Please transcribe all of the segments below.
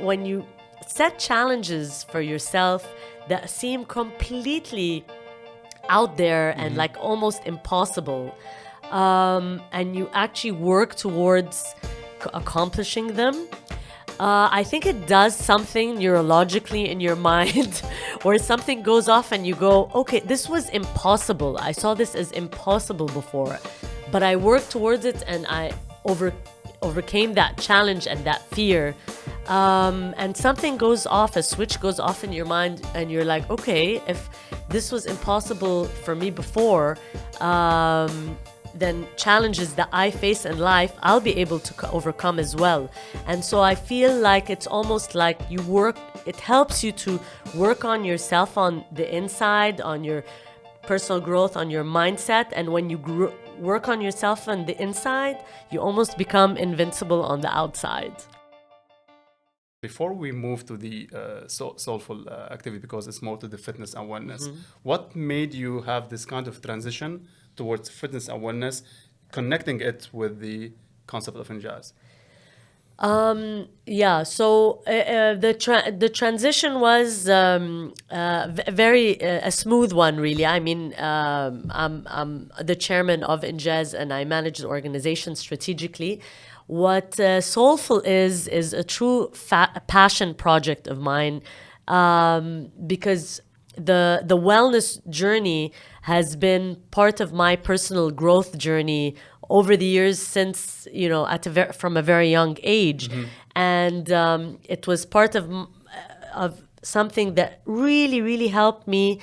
when you set challenges for yourself that seem completely out there and like almost impossible, and you actually work towards accomplishing them, I think it does something neurologically in your mind where something goes off and you go, okay, this was impossible. I saw this as impossible before, but I worked towards it and I overcame that challenge and that fear. And something goes off, a switch goes off in your mind, and you're like, okay, if this was impossible for me before, then challenges that I face in life, I'll be able to overcome as well. And so I feel like it's almost like it helps you to work on yourself on the inside, on your personal growth, on your mindset. And when you work on yourself on the inside, you almost become invincible on the outside. Before we move to the soulful activity, because it's more to the fitness and wellness, what made you have this kind of transition towards fitness and wellness, connecting it with the concept of Injaz? So the transition was very a smooth one, really. I mean, I'm the chairman of Injaz and I manage the organization strategically. What Soulful is a true passion project of mine, because the wellness journey has been part of my personal growth journey over the years since, from a very young age. And it was part of something that really, really helped me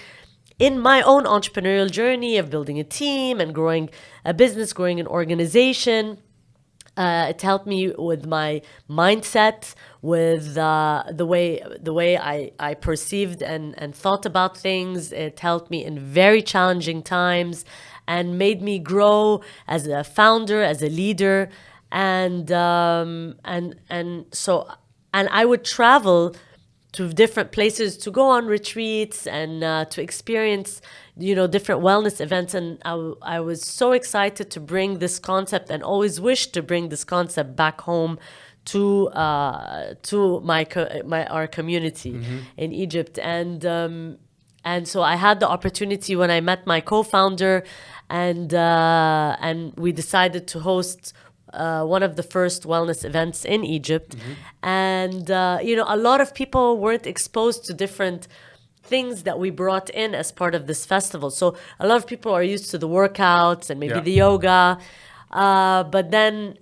in my own entrepreneurial journey of building a team and growing a business, growing an organization. It helped me with my mindset, with the way I perceived and thought about things. It helped me in very challenging times and made me grow as a founder, as a leader. And I would travel to different places to go on retreats and to experience, different wellness events. And I was so excited to bring this concept and always wished to bring this concept back home to our community in Egypt. And so I had the opportunity when I met my co-founder, and we decided to host one of the first wellness events in Egypt. And, a lot of people weren't exposed to different things that we brought in as part of this festival. So a lot of people are used to the workouts and maybe the yoga. But then,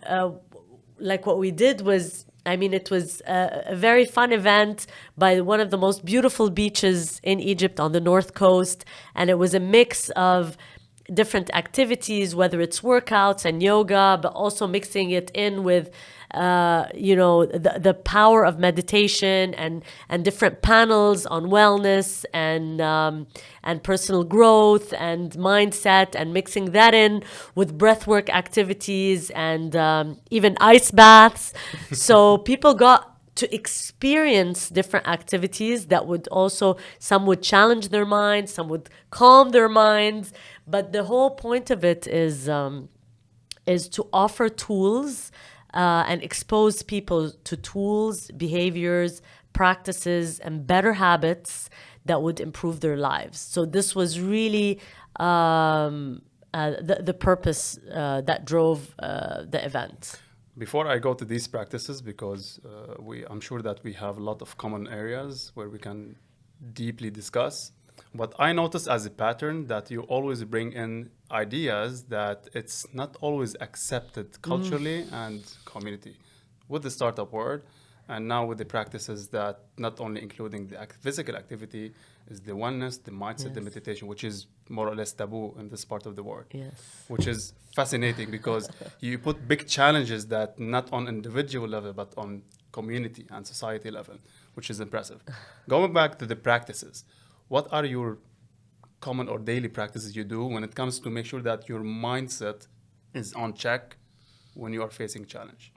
like what we did was, it was a very fun event by one of the most beautiful beaches in Egypt on the North Coast. And it was a mix of different activities, whether it's workouts and yoga, but also mixing it in with, the power of meditation and different panels on wellness and personal growth and mindset, and mixing that in with breathwork activities and even ice baths. So people got to experience different activities that would also, some would challenge their minds, some would calm their minds. But the whole point of it is to offer tools and expose people to tools, behaviors, practices, and better habits that would improve their lives. So this was really the purpose that drove the event. Before I go to these practices, because I'm sure that we have a lot of common areas where we can deeply discuss. But I notice as a pattern that you always bring in ideas that it's not always accepted culturally and community with the startup world, and now with the practices that not only including the physical activity is the oneness, the mindset, the meditation, which is more or less taboo in this part of the world. Yes. Which is fascinating because you put big challenges that not on individual level but on community and society level, which is impressive. Going back to the practices, what are your common or daily practices you do when it comes to make sure that your mindset is on check when you are facing challenge?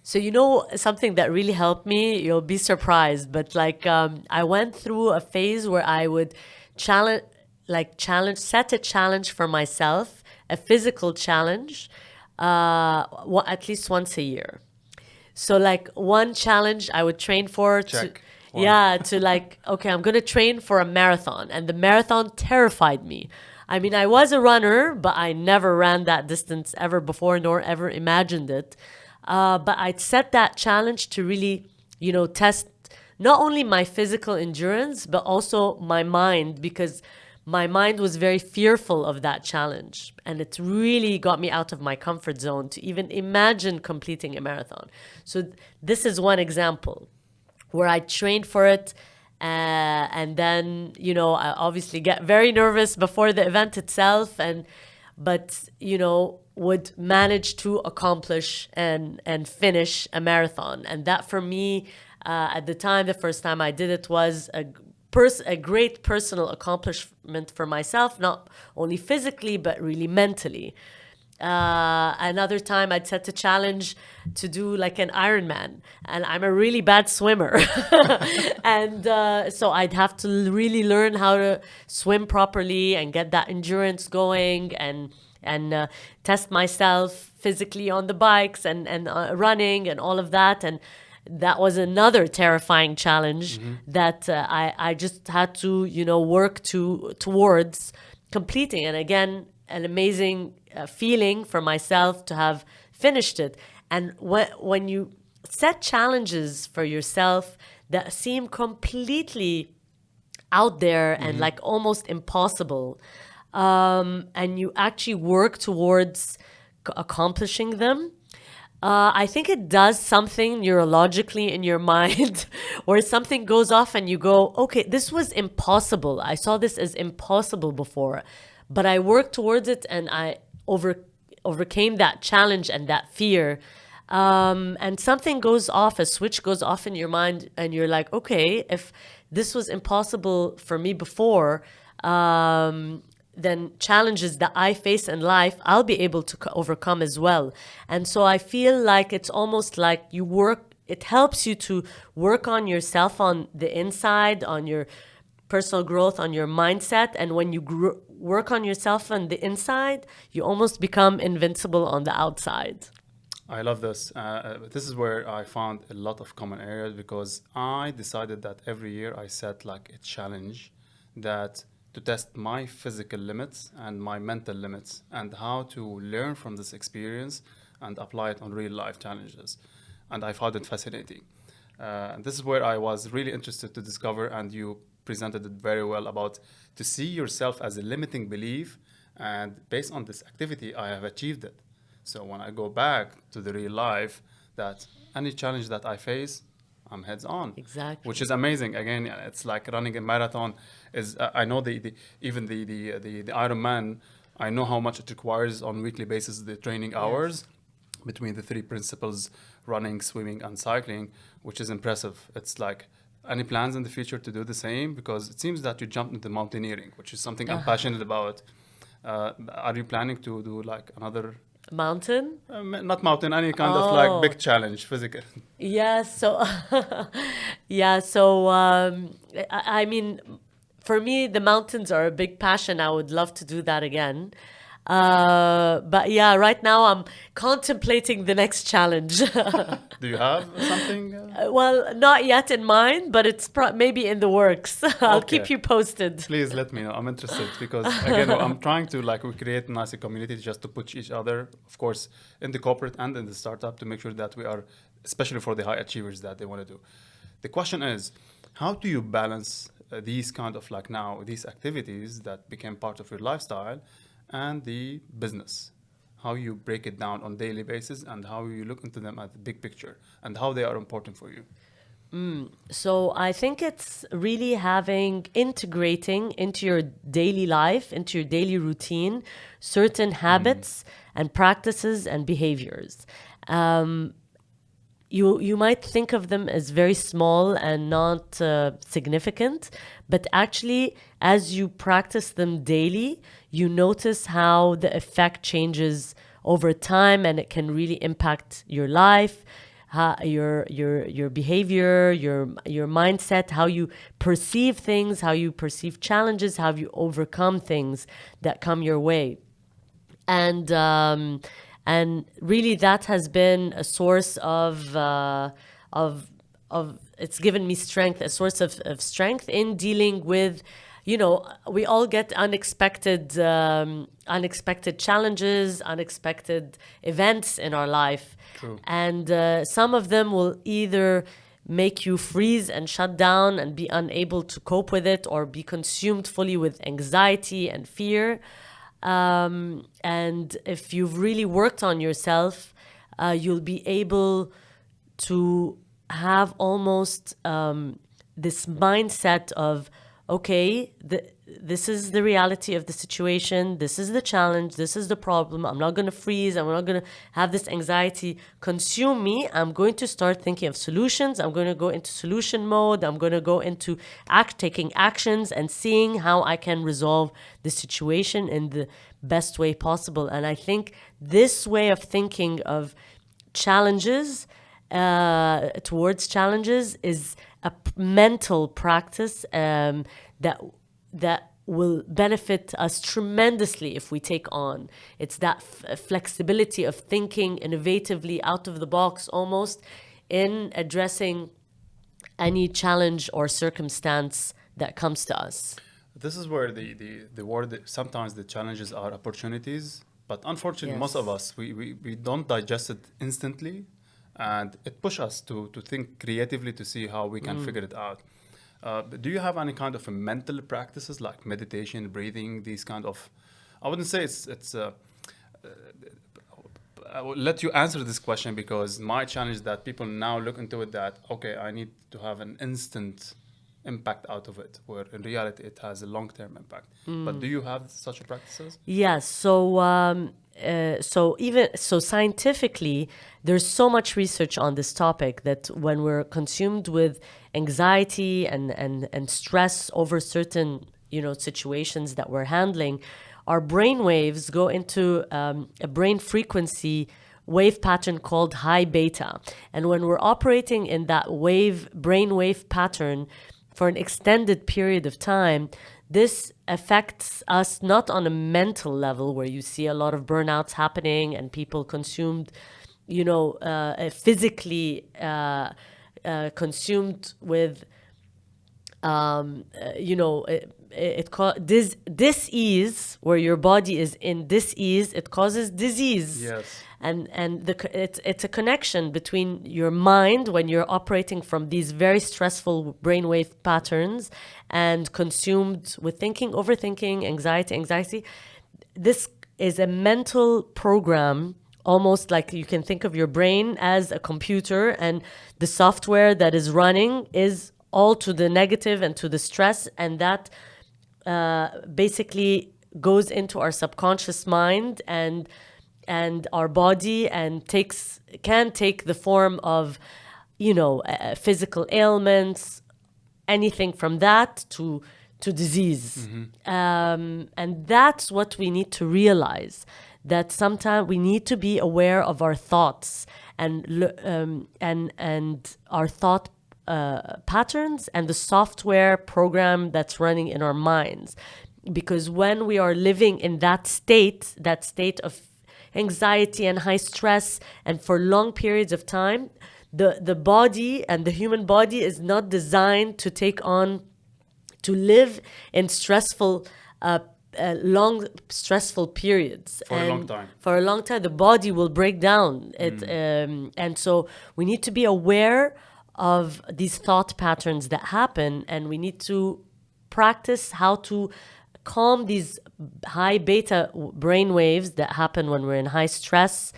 So, something that really helped me, you'll be surprised, but I went through a phase where I would set a challenge for myself, a physical challenge, at least once a year. So like one challenge I would train for to Check. One. yeah, to like, okay, I'm gonna train for a marathon. And the marathon terrified me. I mean, I was a runner, but I never ran that distance ever before, nor ever imagined it. But I'd set that challenge to really, test not only my physical endurance, but also my mind, because my mind was very fearful of that challenge. And it really got me out of my comfort zone to even imagine completing a marathon. So, this is one example where I trained for it. And then, I obviously get very nervous before the event itself, but would manage to accomplish and finish a marathon. And that for me, at the time, the first time I did it was a great personal accomplishment for myself, not only physically, but really mentally. Another time I'd set a challenge to do like an Ironman, and I'm a really bad swimmer. And so I'd have to really learn how to swim properly and get that endurance going, and test myself physically on the bikes and running and all of that. And that was another terrifying challenge that I just had to, work towards completing. And again, an amazing feeling for myself to have finished it. And when you set challenges for yourself that seem completely out there and like almost impossible, and you actually work towards accomplishing them, I think it does something neurologically in your mind where something goes off and you go, okay, this was impossible. I saw this as impossible before, but I worked towards it and I overcame that challenge and that fear. And something goes off, a switch goes off in your mind, and you're like, okay, if this was impossible for me before, then challenges that I face in life, I'll be able to overcome as well. And so I feel like it's almost like it helps you to work on yourself on the inside, on your personal growth, on your mindset. And when you work on yourself on the inside, you almost become invincible on the outside. I love this. This is where I found a lot of common areas, because I decided that every year I set like a challenge that to test my physical limits and my mental limits, and how to learn from this experience and apply it on real life challenges. And I found it fascinating. And this is where I was really interested to discover, and you presented it very well, about to see yourself as a limiting belief, and based on this activity, I have achieved it. So when I go back to the real life, that any challenge that I face, I'm heads on. Exactly. Which is amazing. Again, it's like running a marathon. Is I know even the Ironman. I know how much it requires on weekly basis, the training hours between the three principles: running, swimming, and cycling, which is impressive. It's like, any plans in the future to do the same? Because it seems that you jumped into mountaineering, which is something I'm passionate about. Are you planning to do like another Mountain? not mountain, any kind of like big challenge, physical? Yeah, so yeah, so I mean, for me, the mountains are a big passion. I would love to do that again. But yeah, right now I'm contemplating the next challenge. Do you have something? Well, not yet in mind, but it's maybe in the works. I'll Okay. keep you posted. Please let me know. I'm interested, because again, I'm trying to like we create a nice community just to push each other, of course, in the corporate and in the startup, to make sure that we are, especially for the high achievers that they want to do. The question is, how do you balance these kind of like now these activities that became part of your lifestyle and the business? How you break it down on daily basis, and how you look into them at the big picture, and how they are important for you? So I think it's really integrating into your daily life, into your daily routine, certain habits and practices and behaviors. You might think of them as very small and not significant, but actually, as you practice them daily, you notice how the effect changes over time, and it can really impact your life, your behavior, your mindset, how you perceive things, how you perceive challenges, how you overcome things that come your way. And And really, that has been a source of it's given me strength, a source of strength in dealing with, we all get unexpected challenges, unexpected events in our life. True. And some of them will either make you freeze and shut down and be unable to cope with it, or be consumed fully with anxiety and fear. And if you've really worked on yourself, you'll be able to have almost this mindset of, okay, this is the reality of the situation. This is the challenge. This is the problem. I'm not going to freeze. I'm not going to have this anxiety consume me. I'm going to start thinking of solutions. I'm going to go into solution mode. I'm going to go into taking actions and seeing how I can resolve the situation in the best way possible. And I think this way of thinking of challenges, towards challenges, is a mental practice that will benefit us tremendously if we take on. It's that flexibility of thinking innovatively, out of the box almost, in addressing any challenge or circumstance that comes to us. This is where the word, sometimes the challenges are opportunities, but unfortunately, most Yes. of us, we don't digest it instantly, and it pushes us to think creatively to see how we can figure it out. Do you have any kind of a mental practices like meditation, breathing, these kind of? I wouldn't say it's. I will let you answer this question, because my challenge is that people now look into it that, okay, I need to have an instant impact out of it, where in reality it has a long-term impact. But do you have such practices? Yes. So scientifically, there's so much research on this topic that when we're consumed with anxiety and stress over certain, situations that we're handling, our brain waves go into a brain frequency wave pattern called high beta. And when we're operating in that brain wave pattern for an extended period of time, this affects us not on a mental level, where you see a lot of burnouts happening and people consumed, physically consumed with, dis-ease, where your body is in dis-ease, it causes disease. Yes. And it's a connection between your mind, when you're operating from these very stressful brainwave patterns and consumed with thinking, overthinking, anxiety. This is a mental program, almost like you can think of your brain as a computer, and the software that is running is all to the negative and to the stress, and that basically goes into our subconscious mind and our body, and can take the form of, physical ailments, anything from that to disease. And that's what we need to realize, that sometimes we need to be aware of our thoughts and our thought patterns and the software program that's running in our minds. Because when we are living in that state of anxiety and high stress, and for long periods of time, the body and the human body is not designed to live in stressful long stressful periods. For a long time. For a long time, the body will break down. And so we need to be aware of these thought patterns that happen, and we need to practice how to calm these high beta brain waves that happen when we're in high stress,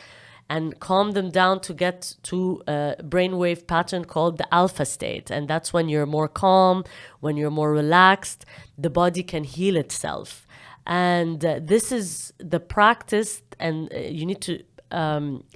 and calm them down to get to a brainwave pattern called the alpha state. And that's when you're more calm, when you're more relaxed, the body can heal itself. And this is the practice, and you need to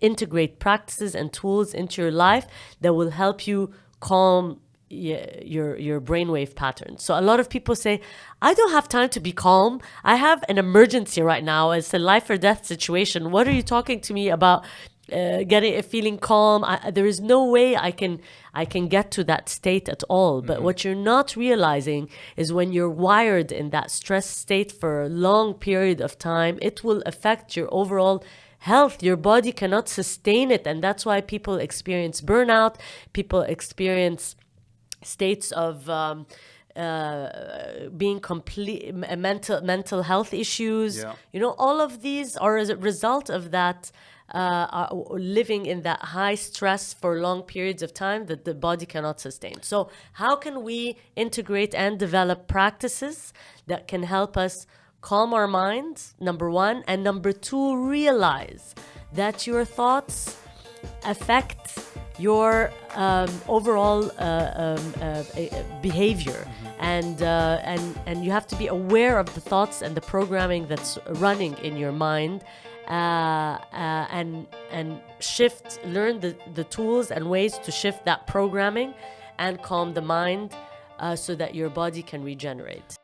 integrate practices and tools into your life that will help you calm your brainwave pattern. So a lot of people say, I don't have time to be calm. I have an emergency right now. It's a life or death situation. What are you talking to me about feeling calm? There is no way I can get to that state at all. But what you're not realizing is when you're wired in that stress state for a long period of time, it will affect your overall health. Your body cannot sustain it. And that's why people experience burnout, people experience states of being complete mental health issues. Yeah. You know, all of these are as a result of that living in that high stress for long periods of time that the body cannot sustain. So how can we integrate and develop practices that can help us calm our minds, number one, and number two, realize that your thoughts affect your overall behavior, and you have to be aware of the thoughts and the programming that's running in your mind, and learn the tools and ways to shift that programming and calm the mind, so that your body can regenerate.